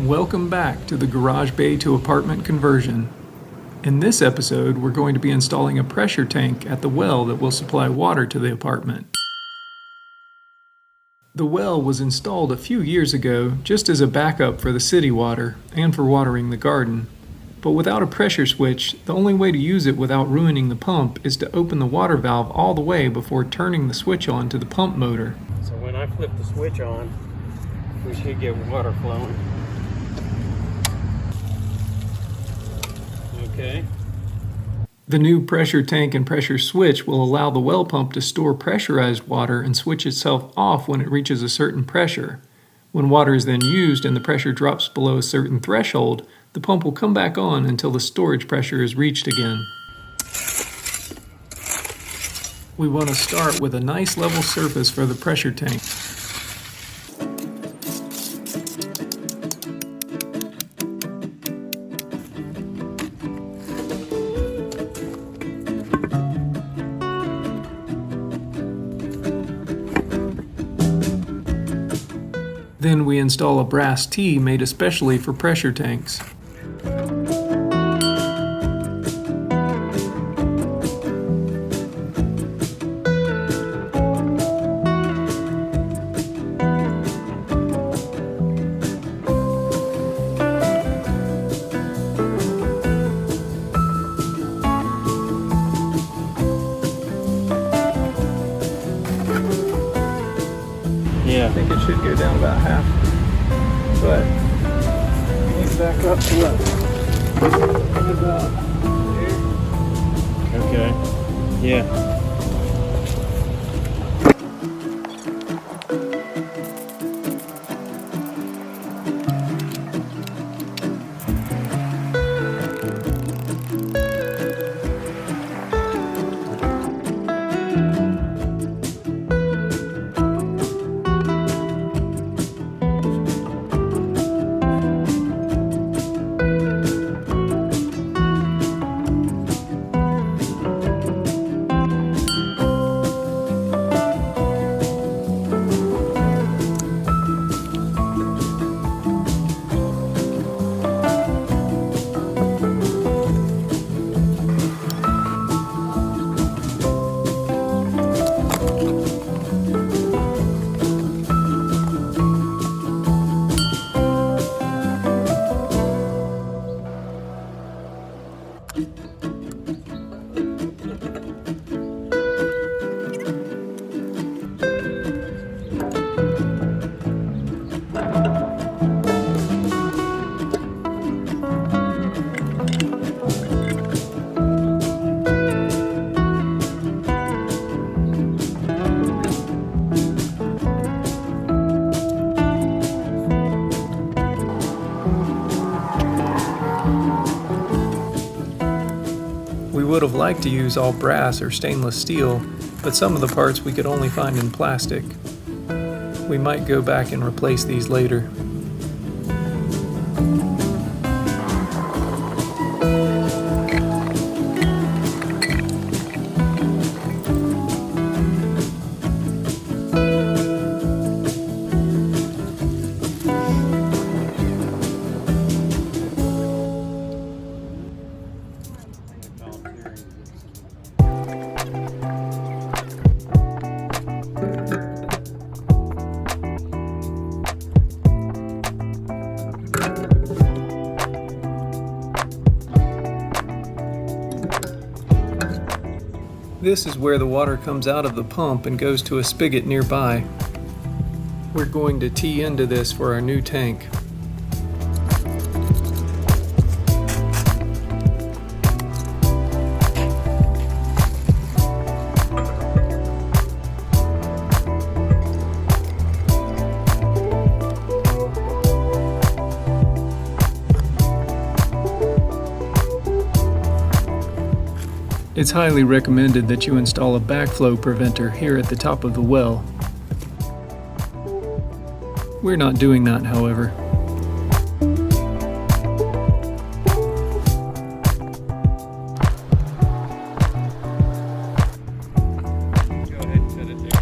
Welcome back to the garage bay to apartment conversion. In this episode, we're going to be installing a pressure tank at the well that will supply water to the apartment. The well was installed a few years ago just as a backup for the city water and for watering the garden. But without a pressure switch, the only way to use it without ruining the pump is to open the water valve all the way before turning the switch on to the pump motor. So when I flip the switch on, we should get water flowing. Okay. The new pressure tank and pressure switch will allow the well pump to store pressurized water and switch itself off when it reaches a certain pressure. When water is then used and the pressure drops below a certain threshold, the pump will come back on until the storage pressure is reached again. We want to start with a nice level surface for the pressure tank. Then we install a brass tee made especially for pressure tanks. Yeah. I think it should go down about half, but we need to back up to about there. Okay. Yeah. We would have liked to use all brass or stainless steel, but some of the parts we could only find in plastic. We might go back and replace these later. This is where the water comes out of the pump and goes to a spigot nearby. We're going to tee into this for our new tank. It's highly recommended that you install a backflow preventer here at the top of the well. We're not doing that, however. Go ahead and set it there.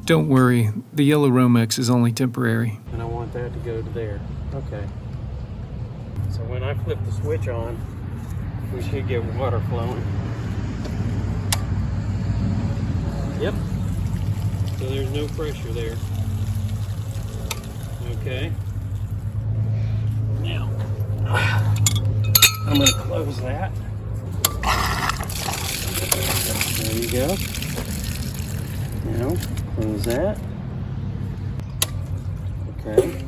Don't worry, the yellow Romex is only temporary. And I want that to go to there. Okay. So when I flip the switch on, we should get water flowing. Yep. So there's no pressure there. Okay. Now, I'm going to close that. There you go. Now, close that. Okay.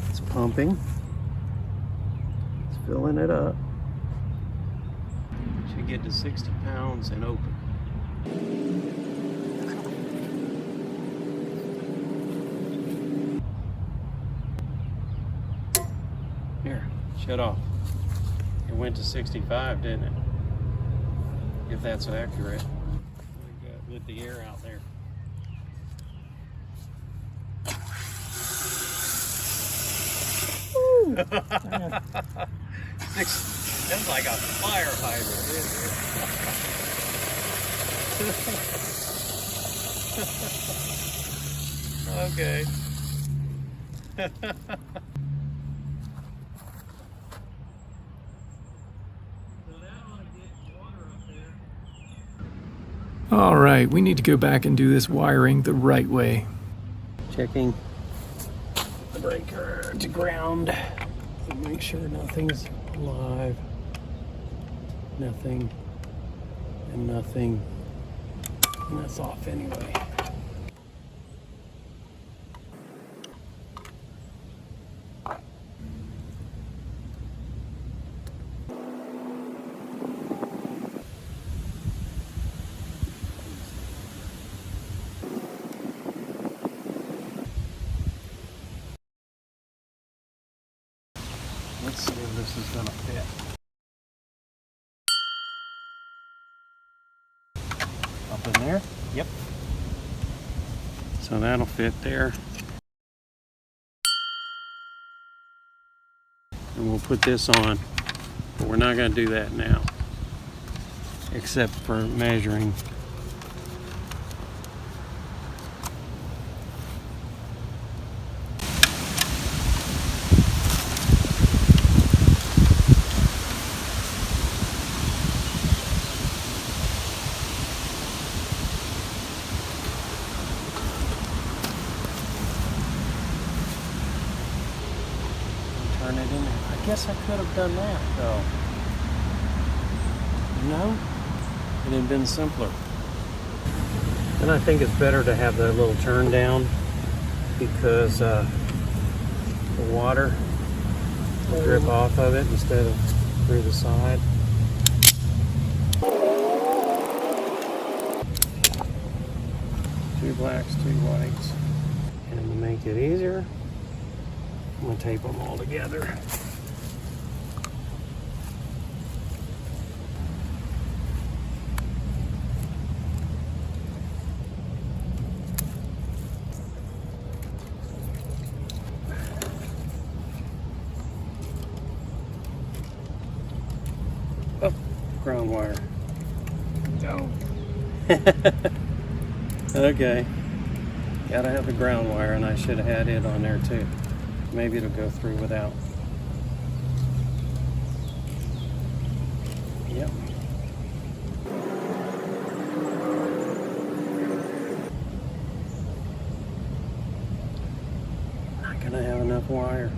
It's pumping. It's filling it up. Should get to 60 pounds and open. Here, shut off. It went to 65, didn't it? If that's accurate. With the air out there. That's like a fire hydrant, isn't it? Okay. All right, we need to go back and do this wiring the right way. Checking the breaker to ground to make sure nothing's live. Nothing and nothing. And that's off anyway. Let's see if this is gonna fit. Up in there? Yep. So that'll fit there. And we'll put this on, but we're not gonna do that now, except for measuring. Turn it in there. I guess I could have done that though. No? It had been simpler. And I think it's better to have that little turn down because the water will drip off of it instead of through the side. Two blacks, two whites. And to make it easier, I'm going to tape them all together. Oh, ground wire. No. Okay. Gotta have the ground wire, and I should have had it on there too. Maybe it'll go through without. Yep. Not gonna have enough wire.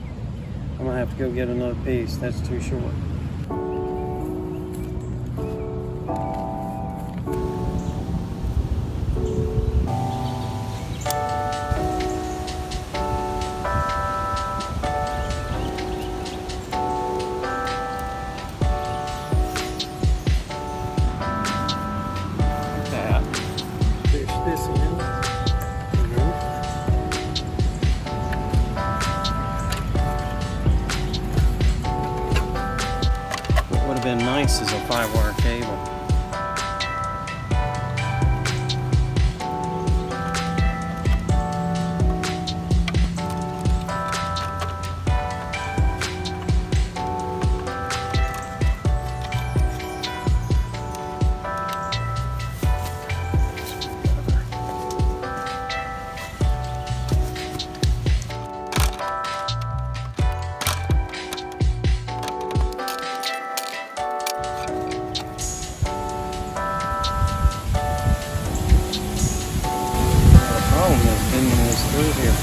I'm gonna have to go get another piece. That's too short. This in. What would have been nice is a 5-wire cable. through here.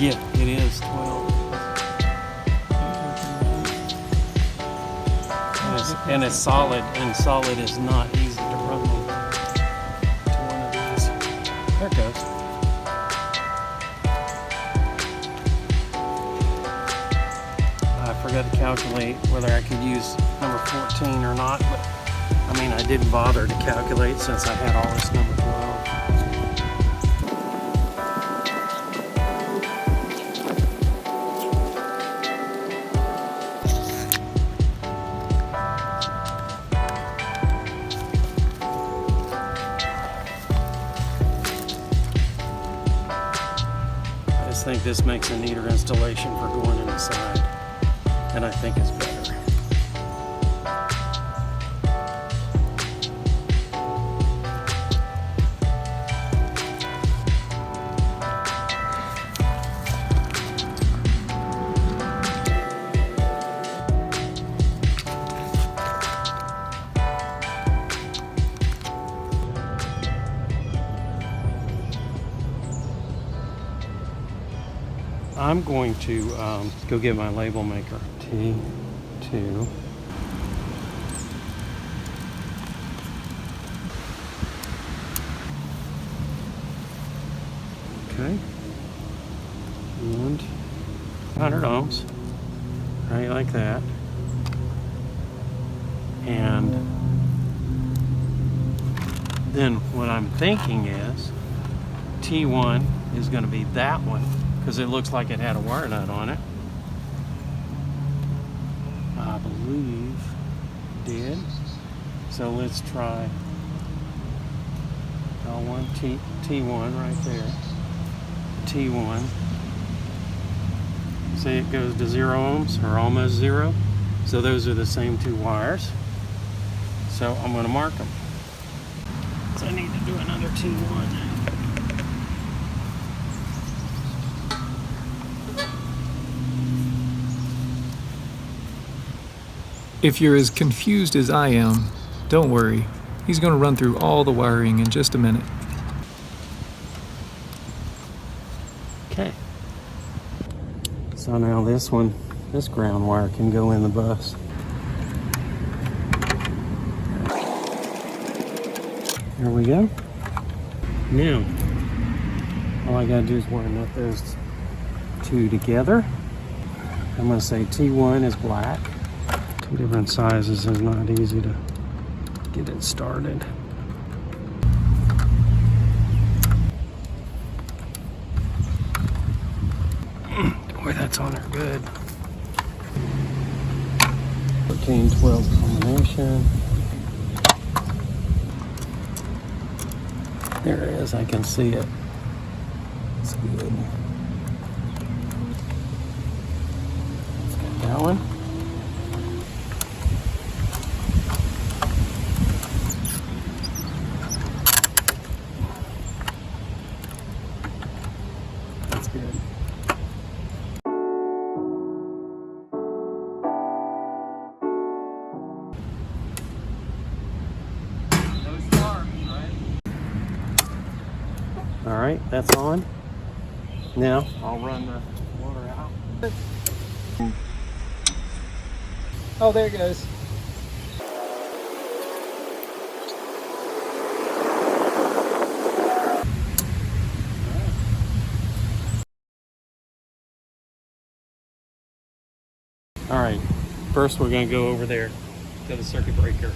Yeah, it is 12. And it's solid, and solid is not easy to run to one of these. There it goes. I forgot to calculate whether I could use number 14 or not, but I mean, I didn't bother to calculate since I had all this number 12. I just think this makes a neater installation for going in the side, and I think it's better. I'm going to go get my label maker. T2. Okay. And 100 ohms. Right like that. And then what I'm thinking is T1 is going to be that one, because it looks like it had a wire nut on it. I believe it did. So let's try L1, T1 right there. T1. See, it goes to 0 ohms, or almost 0. So those are the same two wires. So I'm going to mark them. So I need to do another T1. If you're as confused as I am, don't worry. He's going to run through all the wiring in just a minute. Okay. So now this ground wire can go in the bus. There we go. Now, all I gotta do is wire nut those two together. I'm gonna say T1 is black. Two different sizes is not easy to get it started. Boy, that's on there good. 14-12 combination. There it is, I can see it. It's good. Let's get that one. That's good. All right, that's on. Now I'll run the water out. Oh, there it goes. All right, first we're gonna go over there to the circuit breaker.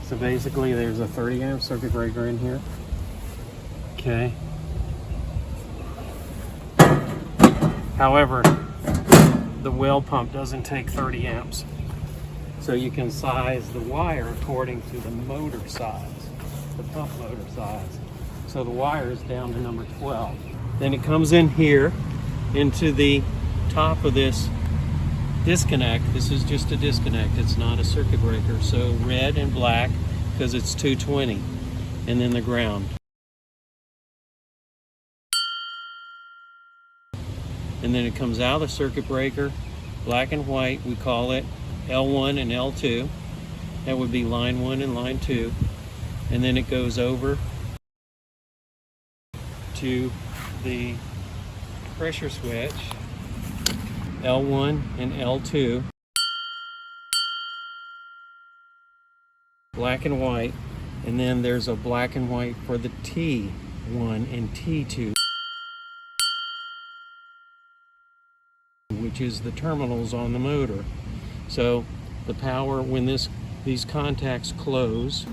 So basically there's a 30 amp circuit breaker in here. Okay. However, the well pump doesn't take 30 amps. So you can size the wire according to the motor size, the pump motor size. So the wire is down to number 12. Then it comes in here into the top of this disconnect. This is just a disconnect, it's not a circuit breaker. So red and black because it's 220, and then the ground. And then it comes out of the circuit breaker, black and white, we call it L1 and L2. That would be line 1 and line 2. and then it goes over to the pressure switch, L1 and L2, black and white, and then there's a black and white for the T1 and T2, which is the terminals on the motor. So the power, when these contacts close,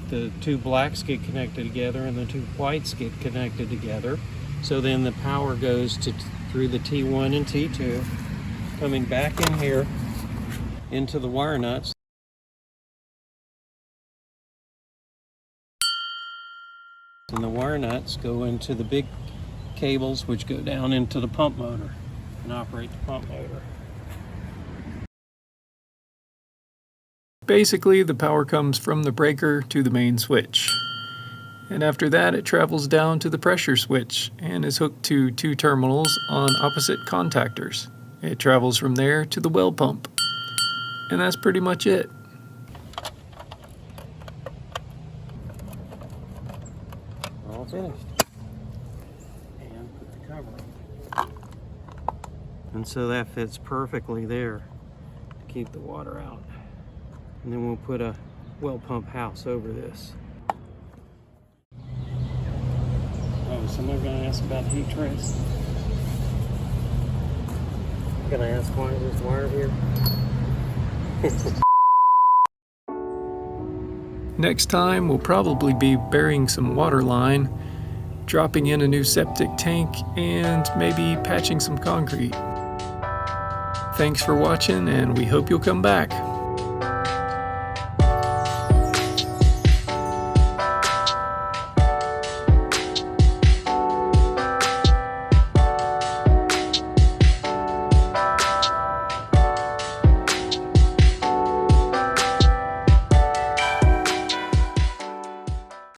the two blacks get connected together and the two whites get connected together. So then the power goes through the T1 and T2, coming back in here into the wire nuts. And the wire nuts go into the big cables, which go down into the pump motor and operate the pump motor. Basically, the power comes from the breaker to the main switch. And after that, it travels down to the pressure switch and is hooked to two terminals on opposite contactors. It travels from there to the well pump. And that's pretty much it. All finished. And put the cover on. And so that fits perfectly there to keep the water out. And then we'll put a well pump house over this. Oh, someone gonna ask about heat trace? Gonna ask why there's wire here? Next time, we'll probably be burying some water line, dropping in a new septic tank, and maybe patching some concrete. Thanks for watching, and we hope you'll come back.